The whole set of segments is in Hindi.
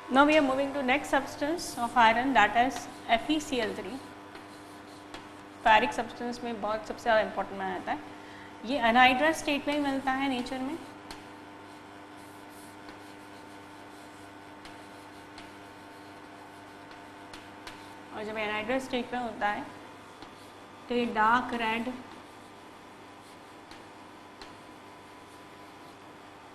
Now we are moving to next substance of iron, that is FeCl3. Ferric substance में बहुत सबसे ज़्यादा इंपॉर्टेंट माना जाता है। ये अनहाइड्रस स्टेट में मिलता है नेचर में, और जब एनहाइड्रस स्टेट में होता है तो ये डार्क रेड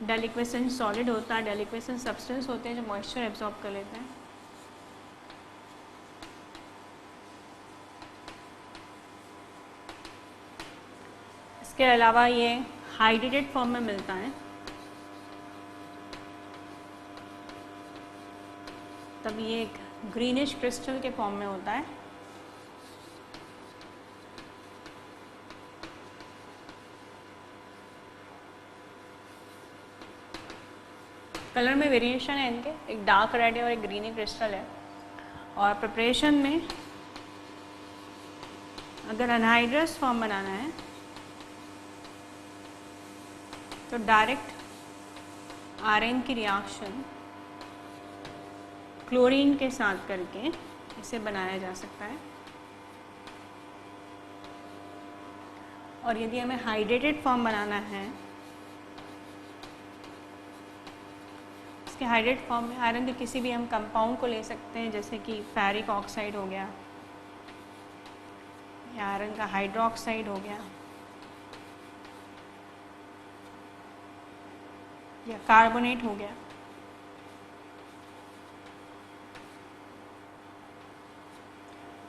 डेलिक्वेसेंट सॉलिड होता है, डेलिक्वेसेंट सब्सटेंस होते हैं जो मॉइस्चर एब्जॉर्ब कर लेते हैं। इसके अलावा ये हाइड्रेटेड फॉर्म में मिलता है, तब ये एक ग्रीनिश क्रिस्टल के फॉर्म में होता है। कलर में वेरिएशन है इनके, एक डार्क रेड है और एक ग्रीनी क्रिस्टल है। और प्रिपरेशन में अगर अनहाइड्रस फॉर्म बनाना है तो डायरेक्ट आयरन की रिएक्शन क्लोरीन के साथ करके इसे बनाया जा सकता है। और यदि हमें हाइड्रेटेड फॉर्म बनाना है, इसके हाइड्रेटेड फॉर्म में आयरन के किसी भी हम कंपाउंड को ले सकते हैं, जैसे कि फेरिक ऑक्साइड हो गया या आयरन का हाइड्रोक्साइड हो गया या कार्बोनेट हो गया।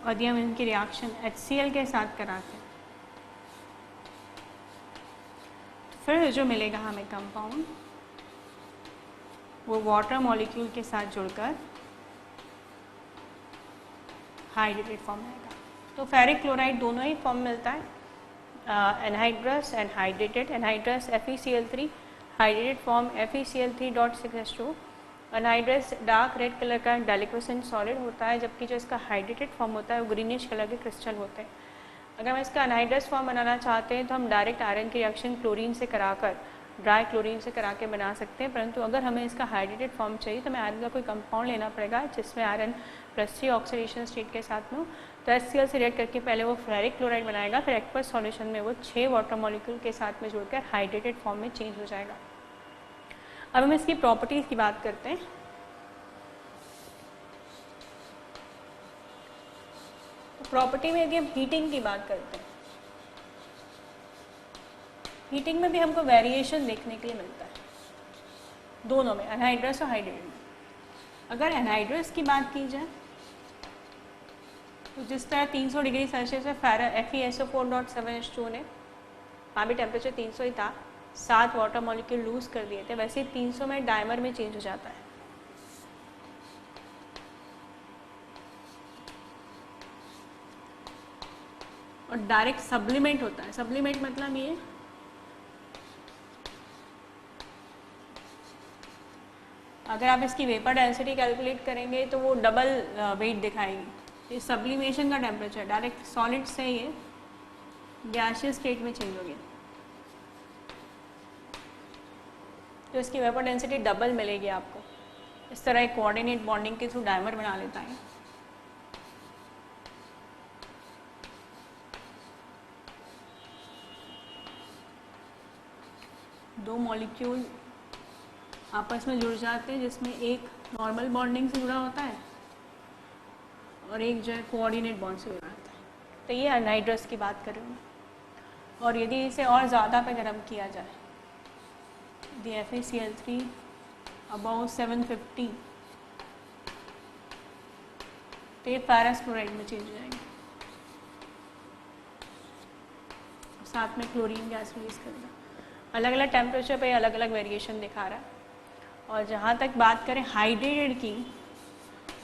और यदि हम इनकी रिएक्शन HCl के साथ कराते हैं तो फिर जो मिलेगा हमें कंपाउंड वो वाटर मॉलिक्यूल के साथ जुड़कर हाइड्रेटेड फॉर्म आएगा। तो फेरिक क्लोराइड दोनों ही फॉर्म मिलता है, anhydrous and hydrated. Anhydrous FeCl3, hydrated form FeCl3.6H2। Anhydrous dark red colour का डेलिक्वेसेंट सॉलिड होता है, जबकि जो इसका हाइड्रेटेड फॉर्म होता है वो ग्रीनिश कलर के क्रिस्टल होते हैं। अगर हम इसका अनहाइड्रस फॉर्म बनाना चाहते हैं तो हम डायरेक्ट आयरन की रिएक्शन क्लोरीन से कराकर, ड्राई क्लोरीन से करा के बना सकते हैं, परंतु अगर हमें इसका हाइड्रेटेड फॉर्म चाहिए तो हमें आयरन का कोई कंपाउंड लेना पड़ेगा जिसमें आयरन +3 ऑक्सीडेशन स्टेट के साथ में हो। तो HCl से रिएक्ट करके पहले वो फेरिक क्लोराइड बनाएगा, फिर एक्वस सॉल्यूशन में वो 6 वाटर मॉलिक्यूल के साथ में जुड़कर हाइड्रेटेड फॉर्म में चेंज हो जाएगा। अब हम इसकी प्रॉपर्टीज़ की बात करते हैं। प्रॉपर्टी में यदि हम हीटिंग की बात करते हैं, हीटिंग में भी हमको वेरिएशन देखने के लिए मिलता है दोनों में, अनहाइड्रस और हाइड्रेटेड में। अगर एनहाइड्रस की बात की जाए तो जिस तरह 300 डिग्री सेल्सियस में FeSO4.7H2 ने, वहाँ भी टेम्परेचर 300 ही था, 7 वाटर मॉलिक्यूल लूज कर दिए थे, वैसे ही 300 में डायमर में चेंज हो जाता है। और डायरेक्ट सब्लिमेंट होता है। सब्लिमेंट मतलब ये अगर आप इसकी वेपर डेंसिटी कैलकुलेट करेंगे तो वो डबल वेट दिखाएगी। ये सब्लिमेशन का टेम्परेचर, डायरेक्ट सॉलिड से ये गैसियस स्टेट में चेंज हो गया तो इसकी वेपर डेंसिटी डबल मिलेगी आपको। इस तरह एक कोऑर्डिनेट बॉन्डिंग के थ्रू डायमर बना लेता है। दो मॉलिक्यूल आपस में जुड़ जाते हैं जिसमें एक नॉर्मल बॉन्डिंग से जुड़ा होता है और एक जो है कोऑर्डिनेट बॉन्ड से जुड़ा होता है। तो ये अनहाइड्रस की बात कर रही हूँ। और यदि इसे और ज़्यादा पे गर्म किया जाए, यदि FeCl3 अबाउट 750 तो ये फेरस क्लोराइड में चेंज हो जाएंगे, साथ में क्लोरीन गैस रिलीज करेगा। अलग अलग टेम्परेचर पे अलग अलग वेरिएशन दिखा रहा है। और जहाँ तक बात करें हाइड्रेटेड की,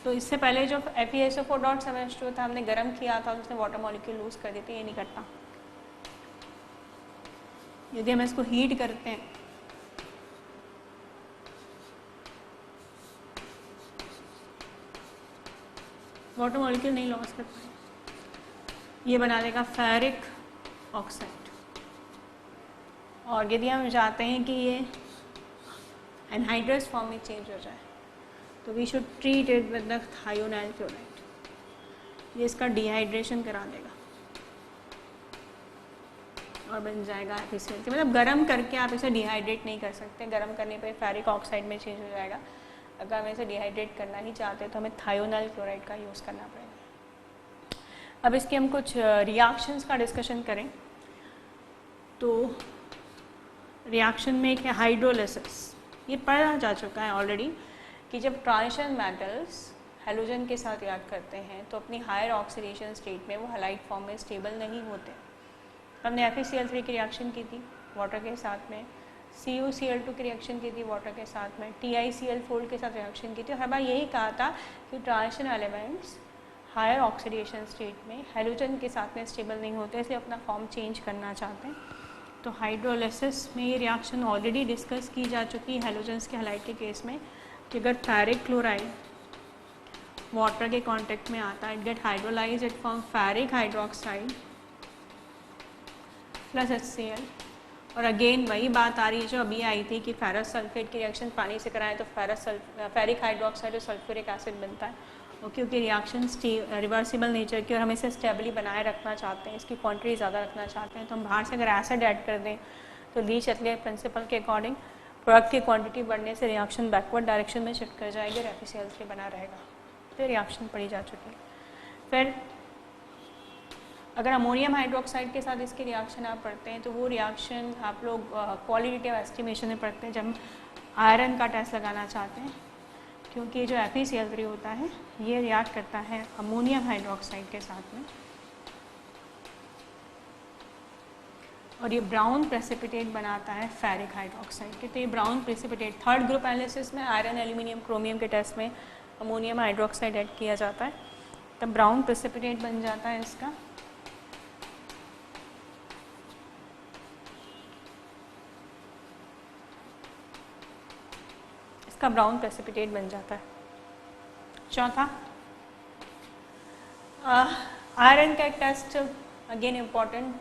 तो इससे पहले जो FeSO4.7H2 था हमने गर्म किया था, उसने वाटर मॉलिक्यूल लूज कर देते, ये नहीं करता। यदि हम इसको हीट करते हैं वाटर मॉलिक्यूल नहीं लॉस कर पाए, ये बना देगा फेरिक ऑक्साइड। और यदि हम चाहते हैं कि ये एनहाइड्रस फॉर्म में चेंज हो जाए तो we should treat it with the thionyl chloride, ये इसका डिहाइड्रेशन करा देगा और बन जाएगा FeCl3। मतलब गर्म करके आप इसे डिहाइड्रेट नहीं कर सकते, गर्म करने पे फेरिक ऑक्साइड में चेंज हो जाएगा। अगर हम इसे डिहाइड्रेट करना ही चाहते हैं तो हमें थायोनाइल क्लोराइड का यूज़ करना पड़ेगा। अब इसके हम कुछ रिएक्शंस का डिस्कशन करें तो रिएक्शन में एक है हाइड्रोलिसिस। ये पढ़ा जा चुका है ऑलरेडी कि जब ट्रांजिशन मेटल्स हेलोजन के साथ रिएक्ट करते हैं तो अपनी हायर ऑक्सीडेशन स्टेट में वो हैलाइड फॉर्म में स्टेबल नहीं होते। हमने FeCl3 की रिएक्शन की थी वाटर के साथ में, CuCl2 की रिएक्शन की थी वाटर के साथ में, TiCl4 के साथ रिएक्शन की थी। और हर बार यही कहा था कि transition elements higher oxidation state में हेलोजन के साथ में स्टेबल नहीं होते, इसलिए अपना फॉर्म चेंज करना चाहते हैं। तो हाइड्रोलिसिस में ये रिएक्शन ऑलरेडी डिस्कस की जा चुकी है हेलोजन्स के हैलाइड के केस में कि अगर फेरिक क्लोराइड वाटर के कांटेक्ट में आता है, it get hydrolyse, it form ferric hydroxide plus HCl। और अगेन वही बात आ रही है जो अभी आई थी कि फेरस सल्फेट की रिएक्शन पानी से कराएं तो फेरिक हाइड्रोक्साइड और सल्फ्यूरिक एसिड बनता है। और क्योंकि रिएक्शन रिवर्सिबल नेचर की और हम इसे स्टेबली बनाए रखना चाहते हैं, इसकी क्वांटिटी ज़्यादा रखना चाहते हैं, तो हम बाहर से अगर एसिड ऐड कर दें तो लीच-एटले प्रिंसिपल के अकॉर्डिंग प्रोडक्ट की क्वांटिटी बढ़ने से रिएक्शन बैकवर्ड डायरेक्शन में शिफ्ट कर जाएगी और FeCl3 बना रहेगा। तो रिएक्शन पढ़ी जा चुकी है। फिर अगर अमोनियम हाइड्रोक्साइड के साथ इसकी रिएक्शन आप पढ़ते हैं तो वो रिएक्शन आप लोग क्वालिटेटिव एस्टिमेशन में पढ़ते हैं जब हम आयरन का टेस्ट लगाना चाहते हैं, क्योंकि जो FeCl3 होता है ये रिएक्ट करता है अमोनियम हाइड्रोक्साइड के साथ में और ये ब्राउन प्रेसिपिटेट बनाता है फेरिक हाइड्रोक्साइड के। तो ये brown precipitate third group analysis में आयरन, एल्यूमिनियम, क्रोमियम के टेस्ट में अमोनियम हाइड्रोक्साइड ऐड किया जाता है, तब ब्राउन प्रेसिपिटेट बन जाता है इसका। इसका ब्राउन प्रेसिपिटेट बन जाता है। चौथा आयरन का एक test again important,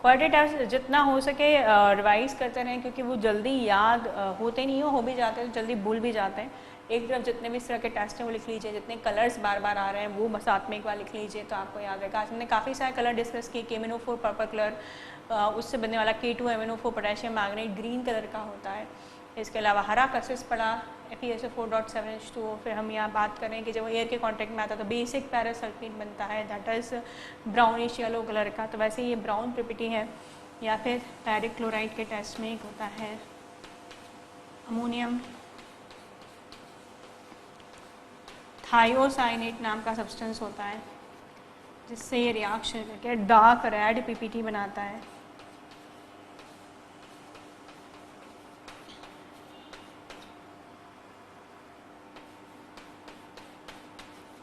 qualitative test जितना हो सके रिवाइज करते रहें, क्योंकि वो जल्दी याद होते नहीं हो भी जाते हैं तो जल्दी भूल भी जाते हैं। एक तरफ जितने भी इस तरह के टेस्ट हैं वो लिख लीजिए, जितने कलर्स बार बार आ रहे हैं वो साथ में एक बार लिख लीजिए तो आपको याद रहेगा। आज हमने काफ़ी सारे कलर डिस्कस किए, KMnO4 पर्पल कलर, उससे बनने वाला K2MnO4 potassium magnet green colour का होता है। इसके अलावा हरा कसिस पड़ा FeSO4.7H2O। फिर हम यहाँ बात करें कि जब एयर के कांटेक्ट में आता है तो बेसिक पैरा सल्फेट बनता है, that is brownish yellow colour का। तो वैसे ये ब्राउन प्रिपिटी है। या फिर फेरिक क्लोराइड के टेस्ट में एक होता है अमोनियम थायोसाइनेट नाम का सब्सटेंस होता है, जिससे ये रिएक्शन करके डार्क रेड PPT बनाता है।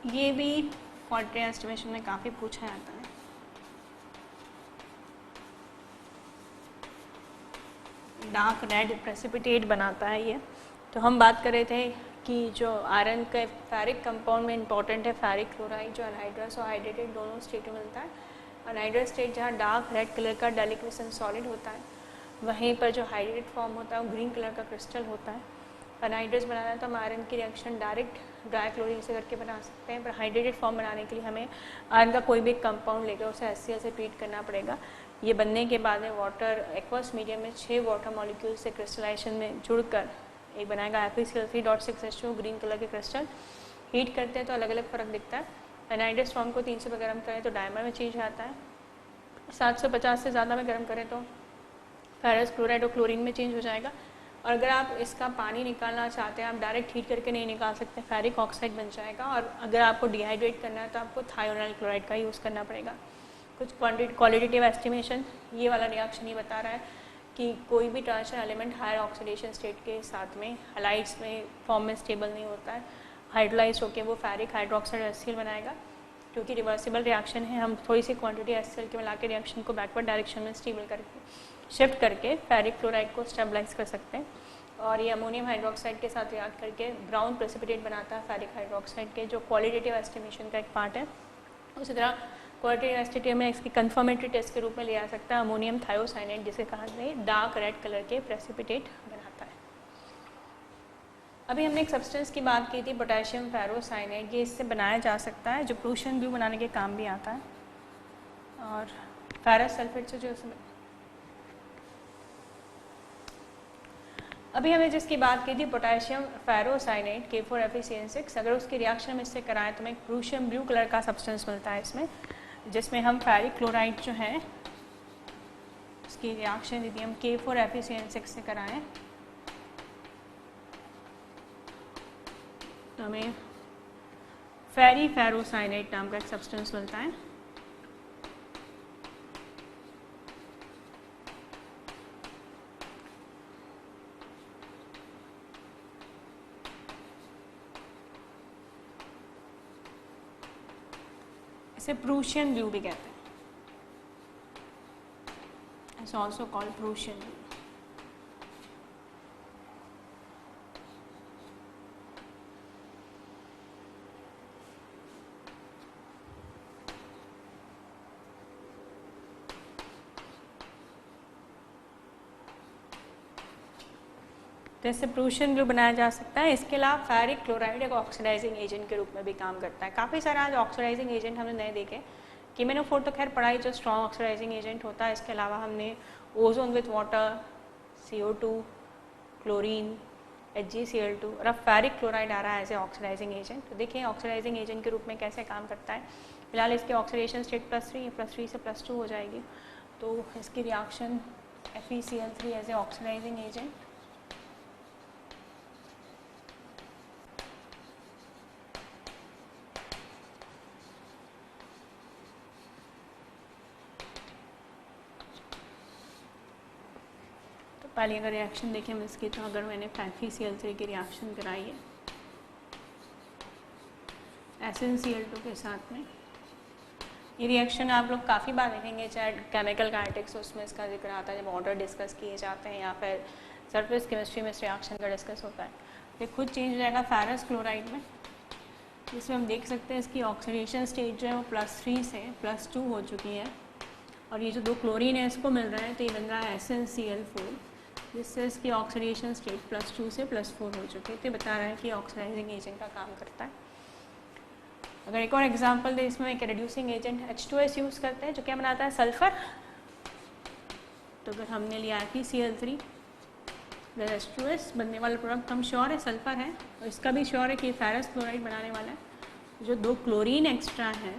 ये भी क्वांटिटी एस्टिमेशन में काफ़ी पूछा जाता है। डार्क रेड प्रेसिपिटेट बनाता है ये। तो हम बात कर रहे थे कि जो आयरन के फेरिक कंपाउंड में इंपॉर्टेंट है फेरिक क्लोराइड, जो अनहाइड्रस और हाइड्रेटेड दोनों स्टेट में मिलता है। अनहाइड्रस स्टेट जहाँ डार्क रेड कलर का डेलिक्वेसेंट सॉलिड होता है, वहीं पर जो हाइड्रेटेड फॉर्म होता है वो ग्रीन कलर का क्रिस्टल होता है। अनहाइड्रस बनाना है तो हम आयरन की रिएक्शन डायरेक्ट ड्राई क्लोरीन से करके बना सकते हैं, पर हाइड्रेटेड फॉर्म बनाने के लिए हमें आयरन का कोई भी कंपाउंड लेकर उसे HCl से ट्रीट करना पड़ेगा। ये बनने के बाद में वाटर एक्वस मीडियम में 6 वाटर मॉलिक्यूल से क्रिस्टलाइजेशन में जुड़कर एक बनाएगा FeCl3.6H2 ग्रीन कलर के क्रिस्टल। हीट करते हैं तो अलग अलग फ़र्क दिखता है। अनहाइड्रस फॉर्म को 300 पे गर्म करें तो डायमर में चेंज आता है, 750 से ज़्यादा में गर्म करें तो फेरस क्लोराइड और क्लोरीन में चेंज हो जाएगा। और अगर आप इसका पानी निकालना चाहते हैं, आप डायरेक्ट हीट करके नहीं निकाल सकते, फेरिक ऑक्साइड बन जाएगा। और अगर आपको डिहाइड्रेट करना है तो आपको थायोनाइल क्लोराइड का यूज़ करना पड़ेगा। कुछ क्वालिटेटिव एस्टिमेशन ये वाला रिएक्शन ही बता रहा है कि कोई भी transition element higher oxidation state के साथ में हैलाइड्स में फॉर्म में स्टेबल नहीं होता है, हाइड्रोलाइज होकर वो फेरिक हाइड्रोक्साइड HCl बनाएगा। क्योंकि रिवर्सिबल रिएक्शन है, हम थोड़ी सी क्वांटिटी HCl के मिला के रिएक्शन को बैकवर्ड डायरेक्शन में स्टेबल करके शिफ्ट करके फेरिक क्लोराइड को स्टेबलाइज कर सकते हैं। और ये अमोनियम हाइड्रोक्साइड के साथ रिएक्ट करके ब्राउन प्रेसिपिटेट बनाता है फेरिक हाइड्रोक्साइड के, जो क्वालिटेटिव एस्टिमेशन का एक पार्ट है। उसी तरह क्वालिटेटिव एस्टिमेशन में इसकी कंफर्मेटरी टेस्ट के रूप में लिया जा सकता है अमोनियम थायोसाइनेट, जिसे कहा जाए डार्क रेड कलर के प्रेसिपिटेट बनाता है। अभी हमने एक सब्सटेंस की बात की थी पोटेशियम फेरोसाइनेट, ये इससे बनाया जा सकता है जो प्रूशियन ब्लू बनाने के काम भी आता है, और फेरस सल्फेट से जो अभी हमने जिसकी बात की थी पोटेशियम फेरोसाइनेट K4FeCN6, अगर उसकी रिएक्शन हम इससे कराएं तो हमें प्रूशियम ब्लू कलर का सब्सटेंस मिलता है इसमें, जिसमें हम फेरिक क्लोराइड जो है उसकी रिएक्शन यदि हम K4FeCN6 से कराएं तो हमें फेरी फेरोसाइनेट नाम का एक सब्सटेंस मिलता है। इसे प्रूशियन ब्लू भी कहते हैं, it's also called Prussian blue. तो इससे प्रूशियन ब्लू बनाया जा सकता है। इसके अलावा फेरिक क्लोराइड एक ऑक्सीडाइजिंग एजेंट के रूप में भी काम करता है। काफ़ी सारे आज ऑक्सीडाइजिंग एजेंट हमने नए देखे, कीमेनोफोर तो खैर पढ़ाई जो स्ट्रॉन्ग ऑक्सीडाइजिंग एजेंट होता है। इसके अलावा हमने ozone with water, CO2, chlorine, HgCl2, और अब फेरिक क्लोराइड आ रहा है एज ए ऑक्सीडाइजिंग एजेंट। तो देखिए ऑक्सीडाइजिंग एजेंट के रूप में कैसे काम करता है। फिलहाल इसकी ऑक्सीडेशन स्टेट +3 से +2 हो जाएगी, तो इसकी reaction FeCl3 as a oxidising agent पहले अगर रिएक्शन देखें हम इसकी, तो अगर मैंने FeCl3 की रिएक्शन कराई है SnCl2 के साथ में, ये रिएक्शन आप लोग काफ़ी बार देखेंगे, चाहे केमिकल काइनेटिक्स उसमें इसका जिक्र आता है, जब ऑर्डर डिस्कस किए जाते हैं या फिर सरफेस केमिस्ट्री में इस रिएक्शन का डिस्कस होता है। ये खुद चेंज हो जाएगा फेरस क्लोराइड में, जिसमें हम देख सकते हैं इसकी ऑक्सीडेशन स्टेट जो है वो +3 से +2 हो चुकी है, और ये जो 2 क्लोरीन है इसको मिल रहा है, तो ये बन रहा है SnCl4, जिससे इसकी ऑक्सीडेशन स्टेट +2 से +4 हो चुकी है। तो बता रहा है कि ऑक्सीडाइजिंग एजेंट का काम करता है। अगर एक और एग्जांपल दे, इसमें एक रिड्यूसिंग एजेंट H2S यूज़ करते हैं जो क्या बनाता है, सल्फर। तो अगर हमने लिया FeCl3 H2S, बनने वाला प्रोडक्ट हम श्योर है सल्फर है, और इसका भी श्योर है कि फेरस क्लोराइड बनाने वाला है। जो 2 क्लोरीन एक्स्ट्रा हैं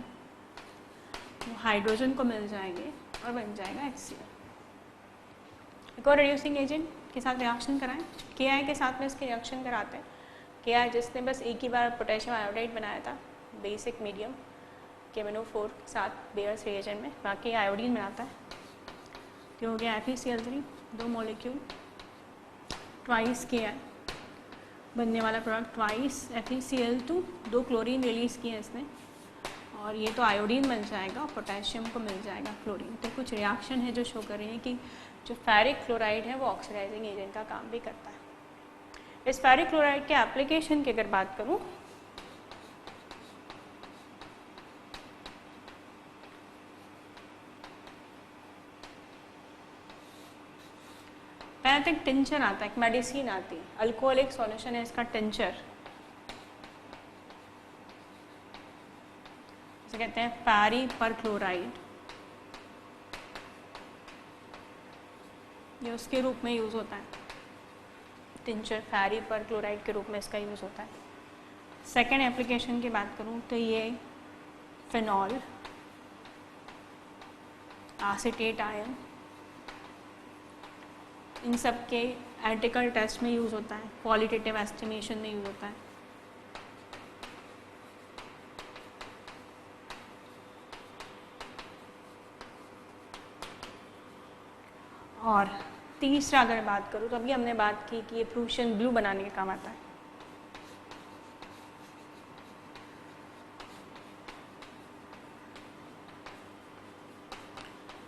वो हाइड्रोजन को मिल जाएंगे और बन जाएगा HCl। एक और रिड्यूसिंग एजेंट के साथ रिएक्शन कराएं, Ki के साथ में इसके रिएक्शन कराते हैं। Ki जिसने बस एक ही बार पोटेशियम आयोडाइड बनाया था बेसिक मीडियम KMnO4 के साथ बेयर्स रिएजेंट में, बाकी आयोडीन बनाता है। तो हो गया FeCl3, 2 मॉलिक्यूल ट्वाइस Ki, बनने वाला product twice FeCl2, 2 chlorine release किए इसने, और ये तो आयोडीन बन जाएगा और पोटेशियम को मिल जाएगा क्लोरीन। तो कुछ रिएक्शन है जो शो कर रही है कि जो फेरिक क्लोराइड है वो ऑक्सीडाइजिंग एजेंट का काम भी करता है। इस फेरिक क्लोराइड के एप्लीकेशन की अगर बात करूं, पहले तक टिंचर आता है, एक मेडिसिन आती है, अल्कोहलिक सॉल्यूशन है इसका टिंचर, इसे कहते हैं फेरी पर क्लोराइड। ये उसके रूप में यूज़ होता है, टिंचर फेरी पर क्लोराइड के रूप में इसका यूज़ होता है। सेकेंड एप्लीकेशन की बात करूँ तो ये फिनॉल, एसीटेट आयन, इन सब के एनालिटिकल टेस्ट में यूज़ होता है, क्वालिटेटिव एस्टिमेशन में यूज़ होता है। और तीसरा अगर बात करूँ तो अभी हमने बात की कि ये प्रूशियन ब्लू बनाने के काम आता है।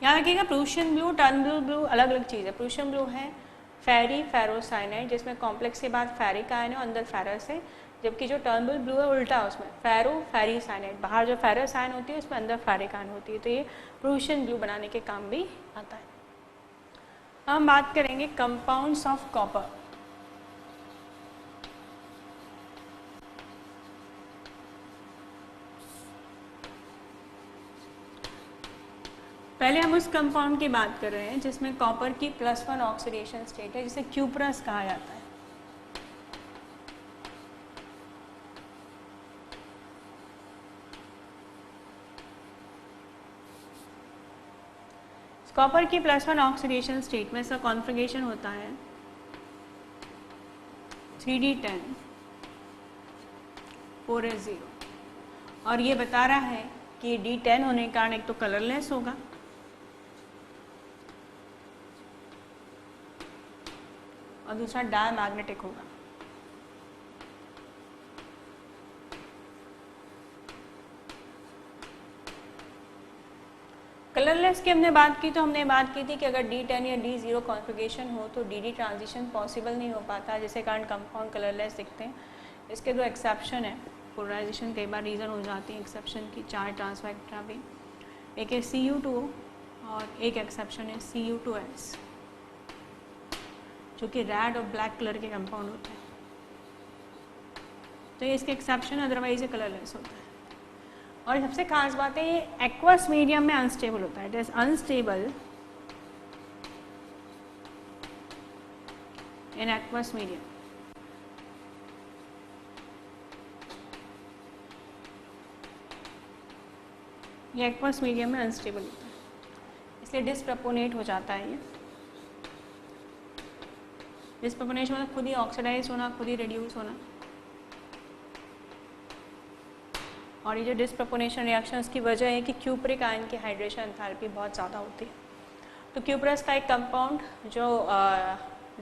यहाँ रखिएगा प्रूशियन ब्लू, टर्नबल ब्लू अलग अलग चीज़ है। प्रूशियन ब्लू है फेरी फेरोसाइनाइड, जिसमें कॉम्प्लेक्स के बाद फेरिक आयन है और अंदर फेरस है, जबकि जो टर्नबल ब्लू है उल्टा है, उसमें फेरो फेरीसाइनाइड, बाहर जो फेरस आयन होती है उसमें अंदर फेरिक आयन होती है। तो ये प्रूशियन ब्लू बनाने के काम भी आता है। हम बात करेंगे कंपाउंड्स ऑफ कॉपर। पहले हम उस कंपाउंड की बात कर रहे हैं जिसमें कॉपर की +1 ऑक्सीडेशन स्टेट है, जिसे क्यूप्रस कहा जाता है। कॉपर की +1 ऑक्सीडेशन स्टेट में इसका कॉन्फ़िगरेशन होता है 3d10 4s0 और ये बता रहा है कि D10 होने के कारण एक तो कलरलेस होगा और दूसरा डायमैग्नेटिक होगा। कलरलेस की हमने बात की तो हमने बात की थी कि अगर D10 या D0 कॉन्फ़िगरेशन हो तो DD ट्रांजिशन पॉसिबल नहीं हो पाता, जिसके कारण कंपाउंड कलरलेस दिखते हैं। इसके दो एक्सेप्शन है, पोलराइजेशन कई बार रीज़न हो जाती है एक्सेप्शन की, 4 ट्रांसवेक्ट्रा भी, एक है Cu2 और एक एक्सेप्शन है Cu2s, जो कि रेड और ब्लैक कलर के कंपाउंड होते हैं। तो ये इसके एक्सेप्शन, अदरवाइज ये कलरलेस होता है। और सबसे खास बात है ये एक्वस मीडियम में अनस्टेबल होता है। It is unstable in aqueous medium. ये एक्वस मीडियम में अनस्टेबल होता है, इसलिए डिस्प्रपोनेट हो जाता है। ये डिस्प्रपोनेशन मतलब खुद ही ऑक्सीडाइज होना, खुद ही रिड्यूस होना। और ये जो डिस्प्रपोनेशन रिएक्शन की वजह है कि क्यूप्रिक आयन की हाइड्रेशन एंथैल्पी बहुत ज़्यादा होती है। तो क्यूप्रस का एक कंपाउंड जो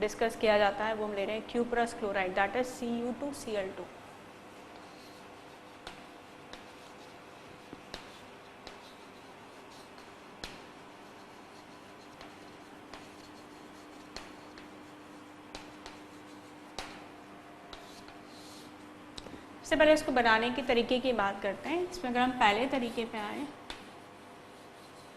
डिस्कस किया जाता है वो हम ले रहे हैं cuprous chloride, that is Cu2Cl2। सबसे पहले इसको बनाने के तरीके की बात करते हैं। इसमें अगर हम पहले तरीके पे आए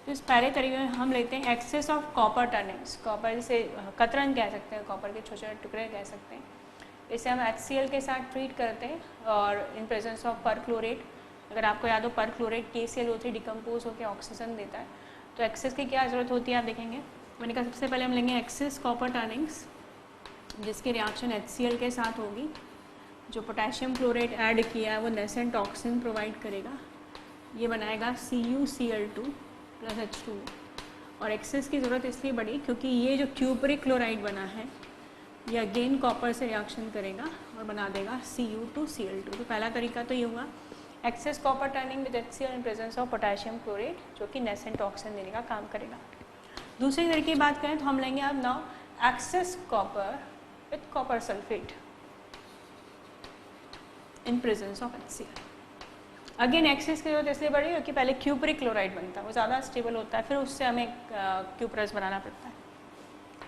तो इस पहले तरीके में हम लेते हैं excess of copper turnings. Copper से कतरन कह सकते हैं, कॉपर के छोटे छोटे टुकड़े कह सकते हैं। इसे हम HCl के साथ ट्रीट करते हैं और इन प्रेजेंस ऑफ परक्लोरेट। अगर आपको याद हो परक्लोरेट KClO3 डिकम्पोज होकर ऑक्सीजन देता है। तो एक्सेस की क्या ज़रूरत होती है आप देखेंगे। मैंने कहा सबसे पहले हम लेंगे एक्सेस कॉपर टर्निंग्स, जिसकी रिएक्शन HCl के साथ होगी। जो पोटेशियम क्लोरेट ऐड किया है वो नेसेंट ऑक्सीजन प्रोवाइड करेगा, ये बनाएगा CuCl2 + H2। और एक्सेस की ज़रूरत इसलिए बढ़ी क्योंकि ये जो क्यूपरिक क्लोराइड बना है ये अगेन कॉपर से रिएक्शन करेगा और बना देगा Cu2Cl2। तो पहला तरीका तो ये हुआ excess copper turning with HCl in presence of potassium chlorate, जो कि नेसेंट ऑक्सीजन देने का काम करेगा। दूसरे तरीके की बात करें तो हम लेंगे अब now excess copper with copper sulphate in presence of HCl। Again excess की जरूरत इसलिए बढ़ी क्योंकि पहले क्यूपरिक क्लोराइड बनता है, वो ज़्यादा स्टेबल होता है, फिर उससे हमें क्यूप्रस बनाना पड़ता है।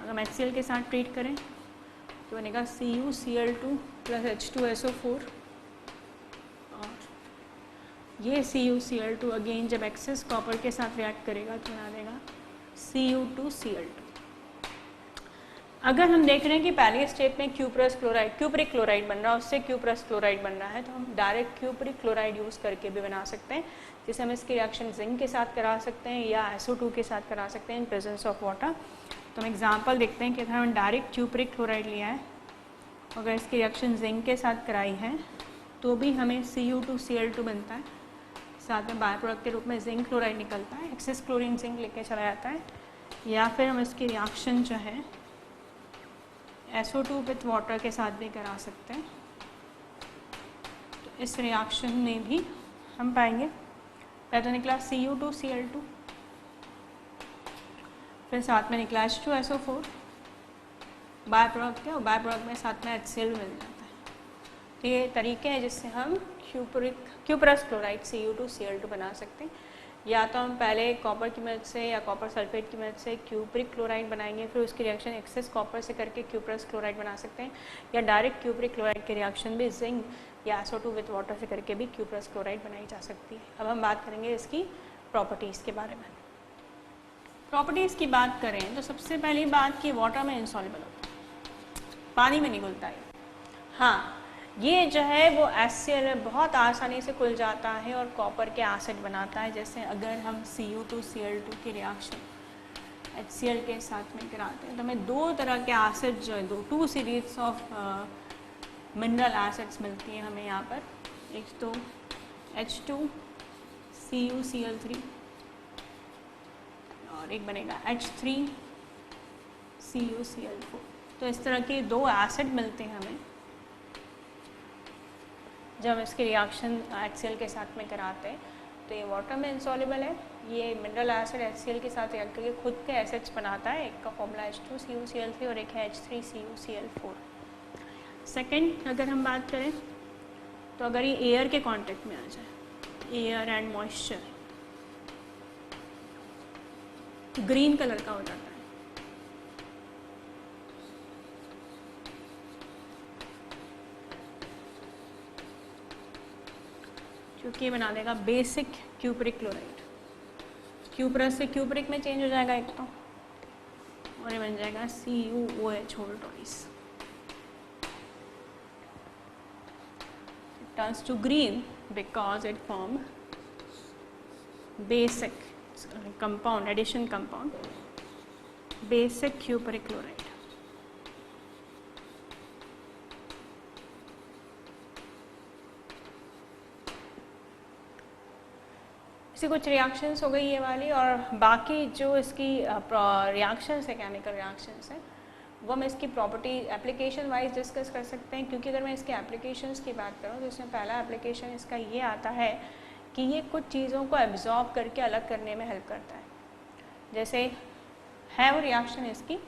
अगर हम HCl के साथ ट्रीट करें तो बनेगा CuCl2 + H2SO4 और ये CuCl2 अगेन जब एक्सेस कॉपर के साथ रिएक्ट करेगा तो बना देगा Cu2Cl2। अगर हम देख रहे हैं कि पहले स्टेप में क्यूपरिक क्लोराइड बन रहा है, उससे क्यूप्रस क्लोराइड बन रहा है, तो हम डायरेक्ट क्यूपरिक क्लोराइड यूज़ करके भी बना सकते हैं, जिसे हम इसकी रिएक्शन जिंक के साथ करा सकते हैं या SO2 के साथ करा सकते हैं इन प्रेजेंस ऑफ वाटर। तो हम एग्जांपल देखते हैं कि अगर हम डायरेक्ट क्यूपरिक क्लोराइड लिया है, अगर इसकी रिएक्शन जिंक के साथ कराई है तो भी हमें Cu2Cl2 बनता है, साथ में बाय प्रोडक्ट के रूप में जिंक क्लोराइड निकलता है, एक्सेस क्लोरीन जिंक लेके चला जाता है। या फिर हम इसकी रिएक्शन जो है SO2 विथ वाटर के साथ भी करा सकते हैं। तो इस रिएक्शन में भी हम पाएंगे पहले तो निकला Cu2Cl2, फिर साथ में निकला H2SO4 बाय प्रोडक्ट के, और बाय प्रोडक्ट में साथ में HCl मिल जाता है। तो ये तरीके हैं जिससे हम क्यूप्रस क्लोराइड Cu2Cl2 बना सकते हैं। या तो हम पहले कॉपर की मदद से या कॉपर सल्फेट की मदद से क्यूपरिक क्लोराइड बनाएंगे, फिर उसकी रिएक्शन एक्सेस कॉपर से करके क्यूप्रस क्लोराइड बना सकते हैं, या डायरेक्ट क्यूपरिक क्लोराइड की रिएक्शन भी जिंक या SO2 विथ वाटर से करके भी क्यूप्रस क्लोराइड बनाई जा सकती है। अब हम बात करेंगे इसकी प्रॉपर्टीज़ के बारे में। प्रॉपर्टीज़ की बात करें तो सबसे पहली बात कि वाटर में इंसॉल्युबल होता है, पानी में नहीं घुलता है। हाँ, ये जो है वो HCl बहुत आसानी से खुल जाता है और कॉपर के एसिड बनाता है। जैसे अगर हम Cu2Cl2 की रिएक्शन HCl के साथ में कराते हैं तो हमें दो तरह के एसिड जो है, two series of mineral acids मिलती हैं हमें यहाँ पर। एक तो H2CuCl3 और एक बनेगा H3CuCl4। तो इस तरह के दो एसिड मिलते हैं हमें जब हम इसकी रिएक्शन HCl के साथ में कराते हैं। तो ये वाटर में इंसॉल्युबल है, ये मिनरल एसिड HCl के साथ रिएक्ट करके खुद के एसिड्स बनाता है। एक का फॉर्मूला H2CuCl3 और एक है H3CuCl4। सेकेंड अगर हम बात करें तो अगर ये एयर के कांटेक्ट में आ जाए, air and moisture, green colour का हो जाता है। क्योंकि ये बना देगा बेसिक क्यूपरिक क्लोराइड। क्यूपरस से क्यूपरिक में चेंज हो जाएगा एक तो, और ये बन जाएगा CuOH whole twice. It turns to green because it form basic compound, addition compound, basic cupric chloride। इसी कुछ रिएक्शंस हो गई ये वाली, और बाकी जो इसकी रिएक्शंस है, केमिकल रिएक्शंस है, वो हम इसकी प्रॉपर्टी एप्लीकेशन वाइज डिस्कस कर सकते हैं। क्योंकि अगर मैं इसके एप्लीकेशंस की बात करूँ तो इसमें पहला एप्लीकेशन इसका ये आता है कि ये कुछ चीज़ों को एब्जॉर्ब करके अलग करने में हेल्प करता है। जैसे है वो रिएक्शन इसकी,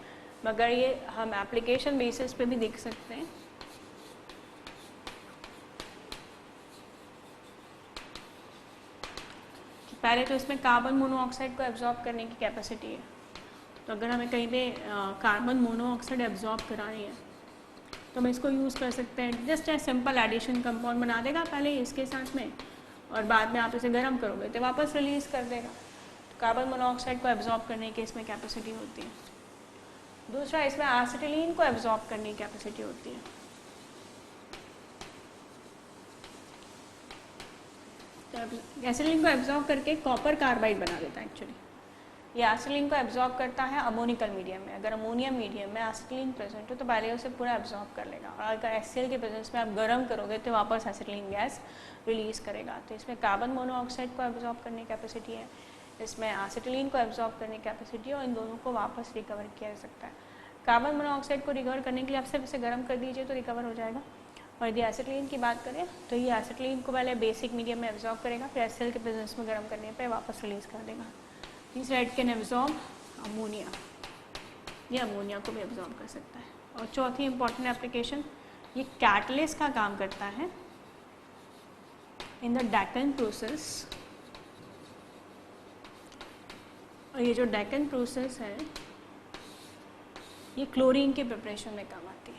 मगर ये हम एप्लीकेशन बेसिस पे भी देख सकते हैं। पहले तो इसमें कार्बन मोनोऑक्साइड को एब्जॉर्ब करने की कैपेसिटी है। तो अगर हमें कहीं पे कार्बन मोनोऑक्साइड एब्जॉर्ब करानी है तो हम इसको यूज़ कर सकते हैं। Just a simple addition compound बना देगा पहले इसके साथ में, और बाद में आप इसे गर्म करोगे तो वापस रिलीज़ कर देगा। तो कार्बन मोनोऑक्साइड को एब्जॉर्ब करने की इसमें कैपेसिटी होती है। दूसरा, इसमें एसिटिलीन को एब्जॉर्ब करने की कैपेसिटी होती है। तो एसिटिलीन को एब्जॉर्ब करके कॉपर कार्बाइड बना देता है एक्चुअली। ये एसिटिलीन को एब्जॉर्ब करता है अमोनिकल मीडियम में। अगर अमोनियम मीडियम में एसिटिलीन प्रेजेंट हो तो पहले उसे पूरा एब्जॉर्ब कर लेगा, और अगर HCl के प्रेजेंस में आप गर्म करोगे तो वापस एसिटिलीन गैस रिलीज़ करेगा। तो इसमें कार्बन मोनोऑक्साइड को एब्जॉर्ब करने की कैपेसिटी है, इसमें एसिटिलीन को एब्जॉर्ब करने की कैपेसिटी है, और इन दोनों को वापस रिकवर किया जा सकता है। कार्बन मोनोऑक्साइड को रिकवर करने के लिए आप सिर्फ इसे गर्म कर दीजिए तो रिकवर हो जाएगा। और यदि एसिटिलीन की बात करें तो ये एसिटिलीन को पहले बेसिक मीडियम में एब्जॉर्ब करेगा, फिर HCl के प्रेजेंस में गर्म करने पर वापस रिलीज़ कर देगा। तीसरा, इट कैन एब्जॉर्ब अमोनिया, ये अमोनिया को भी एब्जॉर्ब कर सकता है। और चौथी इंपॉर्टेंट एप्लीकेशन, ये कैटलिस्ट का काम करता है इन द डेकन प्रोसेस। और ये जो डेकन प्रोसेस है ये क्लोरीन के प्रिपरेशन में काम आती है।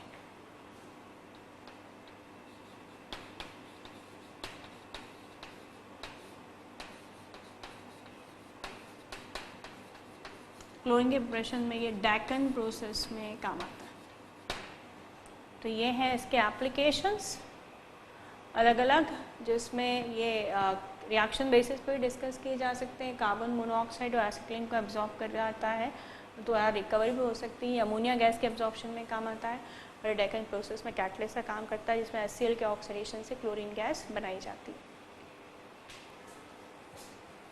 क्लोरीन के प्रिपरेशन में ये डेकन प्रोसेस में काम आता है। तो ये है इसके एप्लीकेशंस अलग अलग, जिसमें ये रिएक्शन बेसिस पे डिस्कस किए जा सकते हैं। कार्बन मोनोऑक्साइड और एसिटिलीन को एब्जॉर्ब कर जाता है तो यार रिकवरी भी हो सकती है। अमोनिया गैस के एब्जॉर्प्शन में काम आता है, और डेकन प्रोसेस में कैटलिस्ट का काम करता है जिसमें HCl के ऑक्सीडेशन से क्लोरीन गैस बनाई जाती है।